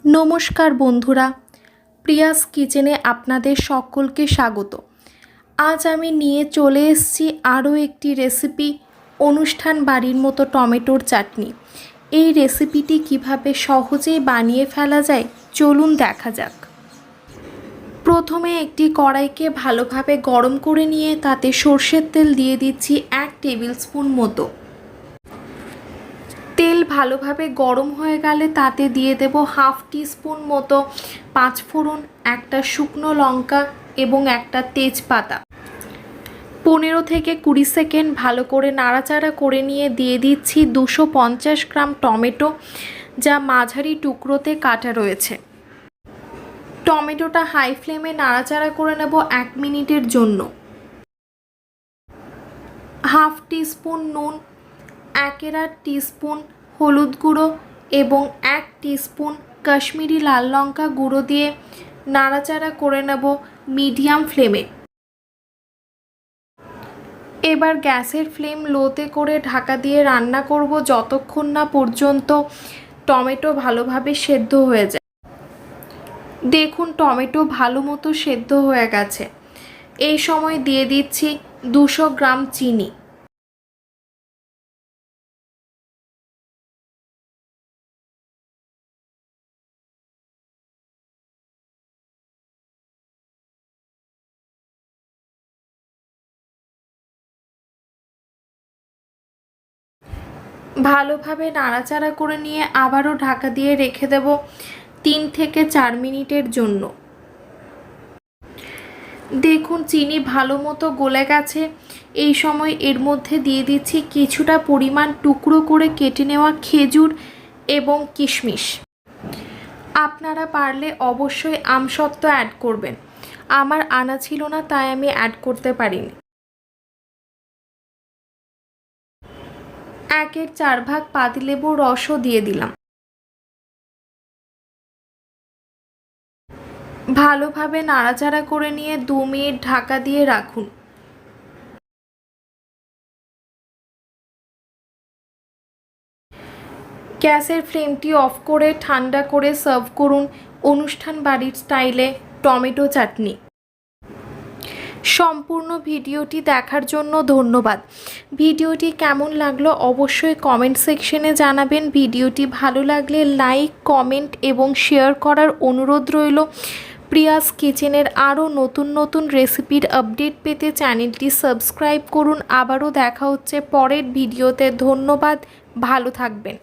নমস্কার বন্ধুরা, প্রিয়াস কিচেনে আপনাদের সকলকে স্বাগত। আজ আমি নিয়ে চলে এসেছি আরও একটি রেসিপি, অনুষ্ঠান বাড়ির মতো টমেটোর চাটনি। এই রেসিপিটি কিভাবে সহজেই বানিয়ে ফেলা যায় চলুন দেখা যাক। প্রথমে একটি কড়াইকে ভালোভাবে গরম করে নিয়ে তাতে সর্ষের তেল দিয়ে দিচ্ছি 1 টেবিল স্পুন মতো। তেল ভালোভাবে গরম হয়ে গেলে তাতে দিয়ে দেব হাফ টিস্পুন মতো পাঁচফোড়ন, একটা শুকনো লঙ্কা এবং একটা তেজপাতা। 15 থেকে 20 সেকেন্ড ভালো করে নাড়াচাড়া করে নিয়ে দিয়ে দিচ্ছি 250 গ্রাম টমেটো, যা মাঝারি টুকরোতে কাটা রয়েছে। টমেটোটা হাই ফ্লেমে নাড়াচাড়া করে নেব 1 মিনিটের জন্য। হাফ টিস্পুন নুন, 1 টিস্পুন হলুদ গুঁড়ো এবং 1 টিস্পুন কাশ্মীরি লাল লঙ্কা গুঁড়ো দিয়ে নাড়াচাড়া করে নেব মিডিয়াম ফ্লেমে। এবার গ্যাসের ফ্লেম লোতে করে ঢাকা দিয়ে রান্না করব যতক্ষণ না পর্যন্ত টমেটো ভালোভাবে সেদ্ধ হয়ে যায়। দেখুন টমেটো ভালো মতো সেদ্ধ হয়ে গেছে। এই সময় দিয়ে দিচ্ছি 200 গ্রাম চিনি। ভালোভাবে নাড়াচাড়া করে নিয়ে আবারও ঢাকা দিয়ে রেখে দেব 3 থেকে 4 মিনিটের জন্য। দেখুন চিনি ভালো মতো গলে গেছে। এই সময় এর মধ্যে দিয়ে দিচ্ছি কিছুটা পরিমাণ টুকরো করে কেটে নেওয়া খেজুর এবং কিশমিশ। আপনারা পারলে অবশ্যই আমসত্ত্ব অ্যাড করবেন। আমার আনা ছিল না তাই আমি অ্যাড করতে পারিনি। 1/4 ভাগ পাতিলেবুর রসও দিয়ে দিলাম। ভালোভাবে নাড়াচাড়া করে নিয়ে 2 মিনিট ঢাকা দিয়ে রাখুন। গ্যাসের ফ্লেমটি অফ করে ঠান্ডা করে সার্ভ করুন অনুষ্ঠান বাড়ির স্টাইলে টমেটো চাটনি। সম্পূর্ণ ভিডিওটি দেখার জন্য ধন্যবাদ। ভিডিওটি কেমন লাগলো অবশ্যই কমেন্ট সেকশনে জানাবেন। ভিডিওটি ভালো লাগলে লাইক, কমেন্ট এবং শেয়ার করার অনুরোধ রইল। প্রিয়াস কিচেনের আরও নতুন নতুন রেসিপির আপডেট পেতে চ্যানেলটি সাবস্ক্রাইব করুন। আবারও দেখা হচ্ছে পরের ভিডিওতে। ধন্যবাদ, ভালো থাকবেন।